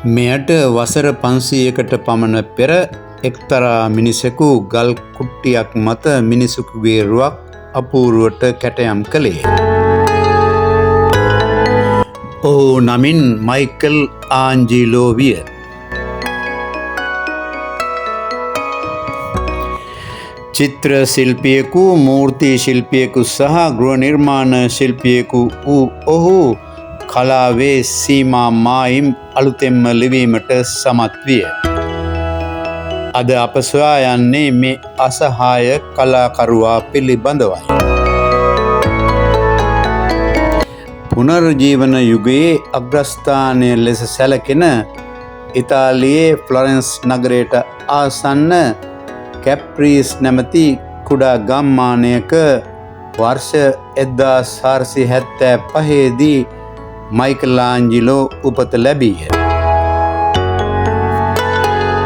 මෙයට වසර 500කට පමණ පෙර එක්තරා මිනිසෙකු ගල් කුට්ටියක් මත මිනිසෙකුගේ රුවක් අපූර්වට කැටයම් කළේ. ඔහු නමින් මයිකල් ආන්ජීලෝ විය. චිත්‍ර ශිල්පියෙකු, මූර්ති ශිල්පියෙකු සහ ගෘහ නිර්මාණ ශිල්පියෙකු වූ ඔහු කලාවේ සීමා මායිම් අලුතෙන්ම ලිවීමට සමත් විය. අද අප සොයා යන්නේ මේ අසහාය කලාකරුවා පිළිබඳවයි. පුනර්ජීවන යුගයේ අග්‍රස්ථානය ලෙස සැලකෙන ඉතාලියේ ෆ්ලොරන්ස් නගරයට ආසන්න කැප්‍රීස් නැමැති කුඩා ගම්මානයක වර්ෂ 1475 දී මයිකලාන්ජිලෝ උපත ලැබීය.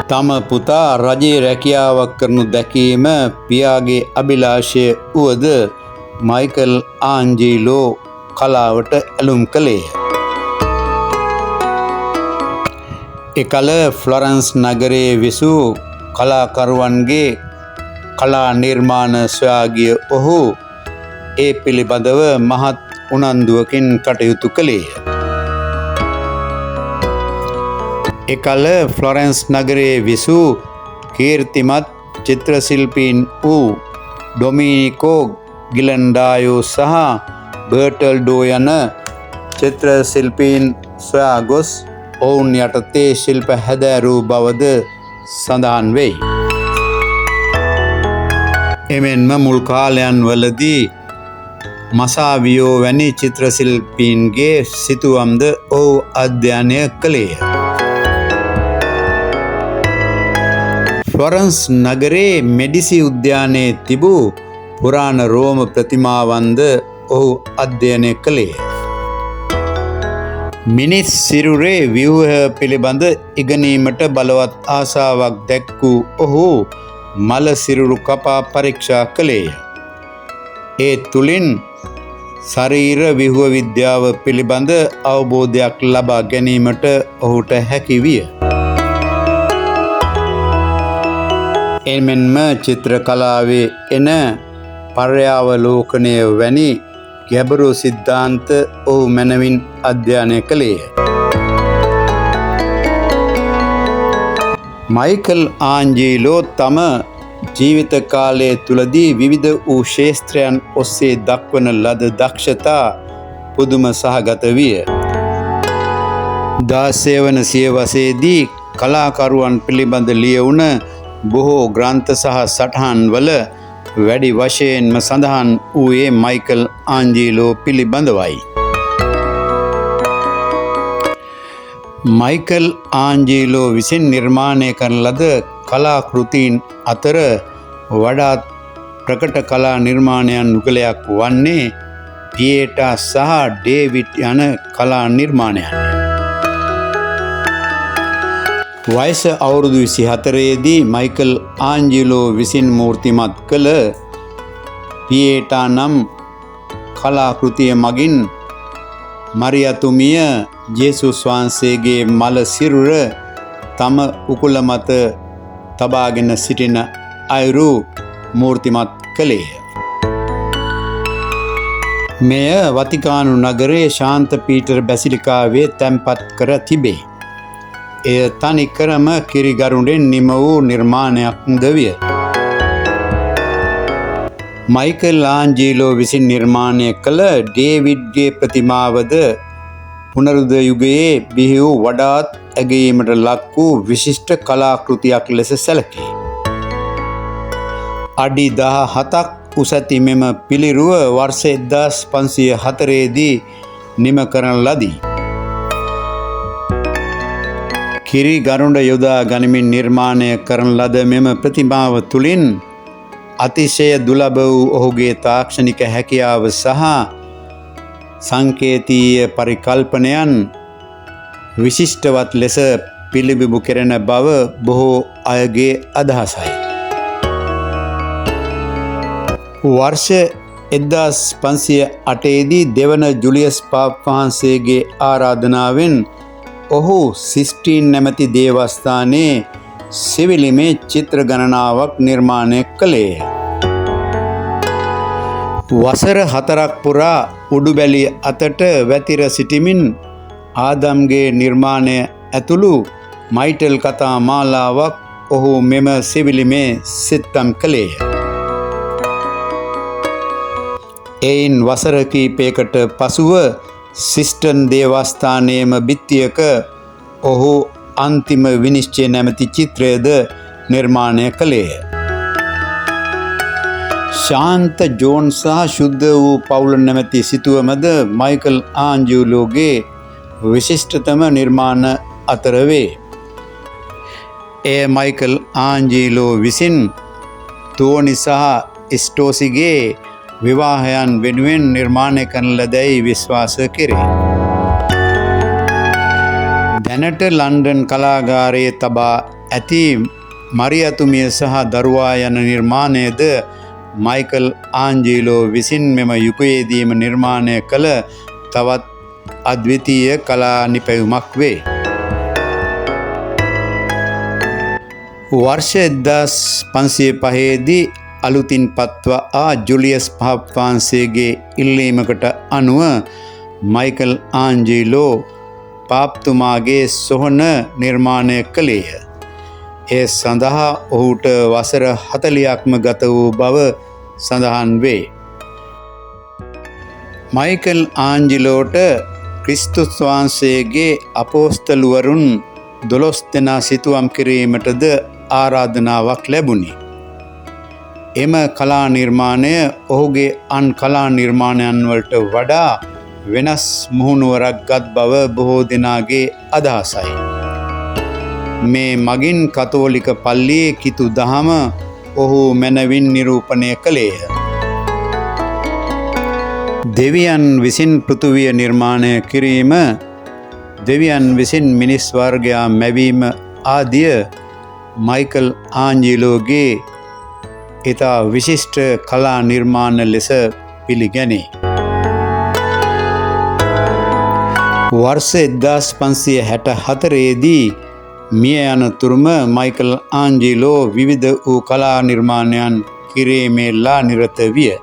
තම පුතා රජයේ රැකියාවක් කරනු දැකීම පියාගේ අභිලාෂය වුවද මයිකල් ආන්ජීලෝ කලාවට ඇලුම් කළේය. එකල ෆ්ලොරන්ස් නගරයේ විසූ කලාකරුවන්ගේ කලා නිර්මාණ සොයා ගිය ඔහු ඒ පිළිබඳව මහත් උනන්දුවකින් කටයුතු කළේය. එකල ෆ්ලොරන්ස් නගරයේ විසූ කීර්තිමත් චිත්‍රශිල්පීන් වූ ඩොමිනිකෝ ගිලන්ඩායෝ සහ බර්ටල්ඩෝ යන චිත්‍රශිල්පීන් සොයා ගොස් ඔවුන් යටතේ ශිල්ප හැදෑරූ බවද සඳහන් වෙයි. එමෙන්ම මුල් කාලයන් වලදී මසාවියෝ වැනි චිත්‍රශිල්පීන්ගේ සිතුවම්ද ඔහු අධ්‍යයනය කළේය. ෆ්ලොරන්ස් නගරේ මෙඩිසි උද්‍යානයේ තිබූ පුරාණ රෝම ප්‍රතිමාවන්ද ඔහු අධ්‍යයනය කළේය. මිනිස් සිරුරේ ව්‍යුහ පිළිබඳ ඉගෙනීමට බලවත් ආසාවක් දැක්වූ ඔහු මල සිරුරු කපා පරීක්ෂා කළේය. ඒ තුළින් ශරීර ව්‍යුහ විද්‍යාව පිළිබඳ අවබෝධයක් ලබා ගැනීමට ඔහුට හැකි විය. එමෙන්ම චිත්‍ර කලාවේ එන පර්යාවලෝකනය වැනි ගැඹුරු සිද්ධාන්ත ඔහු මැනවින් අධ්‍යයනය කළේය. මයිකල් ආන්ජීලෝ තම ජීවිත කාලය තුලදී විවිධ වූ ක්ෂේත්‍රයන් ඔස්සේ දක්වන ලද දක්ෂතා පුදුම සහගත විය. 16 වන සියවසේදී කලාකරුවන් පිළිබඳ ලියවුණ බොහෝ ග්‍රන්ථ සහ සටහන් වල වැඩි වශයෙන්ම සඳහන් වූයේ මයිකල් ආන්ජීලෝ පිළිබඳවයි. මයිකල් ආන්ජීලෝ විසින් නිර්මාණය කරන ලද කලාකෘතීන් අතර වඩාත් ප්‍රකට කලා නිර්මාණයන් යුගලයක් වන්නේ පියේටා සහ ඩේවිඩ් යන කලා නිර්මාණයන්. වයස අවුරුදු 24 දී මයිකල් ආන්ජීලෝ විසින් මූර්තිමත් කළ පියේටා නම් කලාකෘතිය මගින් මරියතුමිය ජේසුස් වහන්සේගේ මල සිරුර තම උකුල මත තබාගෙන සිටින අයුරු මූර්තිමත් කළේය. මෙය වතිකානු නගරයේ ශාන්ත පීටර් බැසිලිකාවේ තැන්පත් කර තිබේ. එය තනිකරම කිරිගරුඬෙන් නිම වූ නිර්මාණයක්ද විය. මයිකල් ආන්ජීලෝ විසින් නිර්මාණය කළ ඩේවිඩ්ගේ ප්‍රතිමාවද පුනරුද යුගයේ බිහි වූ වඩාත් ඇගයීමට ලක් වූ විශිෂ්ට කලාකෘතියක් ලෙස සැලකේ. අඩි 17ක් උස ඇති මෙම පිළිරුව වර්ෂ 1504 දී නිම කරන ලදී. කිරි ගරුඬ යොදා ගනිමින් නිර්මාණය කරන ලද මෙම ප්‍රතිමාව තුළින් අතිශය දුලබ වූ ඔහුගේ තාක්ෂණික හැකියාව සහ සංකේතීය පරිකල්පනයන් විශිෂ්ටවත් ලෙස පිළිබිඹු කෙරෙන බව බොහෝ අයගේ අදහසයි. වර්ෂ 1508 දී දෙවන ජුලියස් පාප් වහන්සේගේ ආරාධනාවෙන් ඔහු සිස්ටීන් නැමැති දේවස්ථානයේ සිවිලිමේ චිත්‍ර ගණනාවක් නිර්මාණය කළේය. වසර 4ක් පුරා උඩුබැලි අතට වැතිර සිටිමින් ආදම්ගේ නිර්මාණය ඇතුළු මයිටල් කතා මාලාවක් ඔහු මෙම සිවිලිමේ සිත්තම් කළේය. එයින් වසර කිහිපයකට පසුව සිස්ටන් දේවස්ථානයේම බිත්තියක ඔහු අන්තිම විනිශ්චය නැමැති චිත්‍රයද නිර්මාණය කළේය. ශාන්ත ජෝන් සහ ශුද්ධ වූ පවුල නැමැති සිතුවමද මයිකල් ආන්ජලෝගේ විශිෂ්ටතම නිර්මාණ අතර වේ. එය මයිකල් ආන්ජලෝ විසින් තෝනි සහ ස්ටෝසිගේ විවාහයන් වෙනුවෙන් නිර්මාණය කරන ලදැයි විශ්වාස කෙරේ. දැනට ලන්ඩන් කලාගාරයේ තබා ඇති මරියතුමිය සහ දරුවා යන නිර්මාණයද මයිකල් ආන්ජලෝ විසින් මෙම යුගයේදීම නිර්මාණය කළ තවත් අද්විතීය කලා නිපැයුමක් වේ. වර්ෂ 1505 දී අලුතින් පත්වා ජුලියස් පහප් වහන්සේගේ ඉල්ලීමකට අනුව මයිකල් ආන්ජලෝ පාප්තුමාගේ සොහොන නිර්මාණය කළේය. ඒ සඳහා ඔහුට වසර 40ක්ම ගත වූ බව සඳහන් වේ. මයිකල් ආන්ජලෝට ක්‍රිස්තුස් වහන්සේගේ අපෝස්තලවරුන් 12 දෙනා සිතුවම් කිරීමටද ආරාධනාවක් ලැබුණි. එම කලා නිර්මාණය ඔහුගේ අන් කලා නිර්මාණයන් වලට වඩා වෙනස් මුහුණුවරක් ගත් බව බොහෝ දෙනාගේ අදහසයි. මේ මගින් කතෝලික පල්ලියේ කිතු දහම ඔහු මැනවින් නිරූපණය කළේය. දෙවියන් විසින් පෘථුවිය නිර්මාණය කිරීම, දෙවියන් විසින් මිනිස් වර්ගයා මැවීම ආදිය මයිකල් ආන්ජලෝගේ ඉතා විශිෂ්ට කලා නිර්මාණ ලෙස පිළිගැනේ. වර්ෂ 1564 දී මිය යනතුරුම මයිකල් ආන්ජලෝ විවිධ වූ කලා නිර්මාණයන් කිරීමේලා නිරත විය.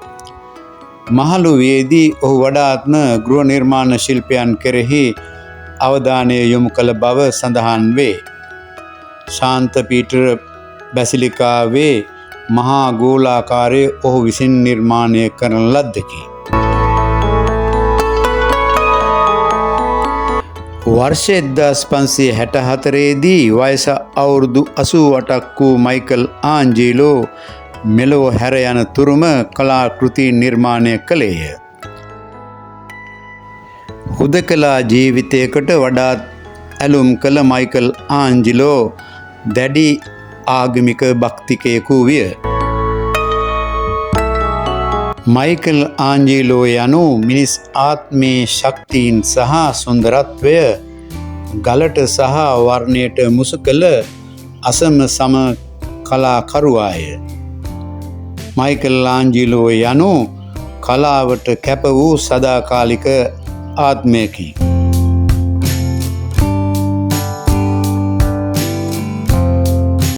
මහලුවේදී ඔහු වඩාත්ම ගෘහ නිර්මාණ ශිල්පයන් කෙරෙහි අවධානය යොමු කළ බව සඳහන් වේ. ශාන්ත පීටර් බැසිලිකාවේ මහා ගෝලාකාරයේ ඔහු විසින් නිර්මාණය කරන ලද්දකි. වර්ෂ 1564 දී වයස අවුරුදු 88ක් වූ මයිකල් ආන්ජලෝ මෙලොව හැර යන තුරුම කලා කෘති නිර්මාණය කළේය. හුදකලා ජීවිතයකට වඩාත් ඇලුම් කළ මයිකල් ආන්ජලෝ දැඩි ආගමික භක්තිකයෙකු විය. මයිකල් ආන්ජලෝ යනු මිනිස් ආත්මේ ශක්තියින් සහ සුන්දරත්වය ගලට සහ වර්ණයට මුසු කළ අසම සම කලාකරුවාය. මයිකල් ආන්ජලෝ යනු කලාවට කැප වූ සදාකාලික ආත්මයකි.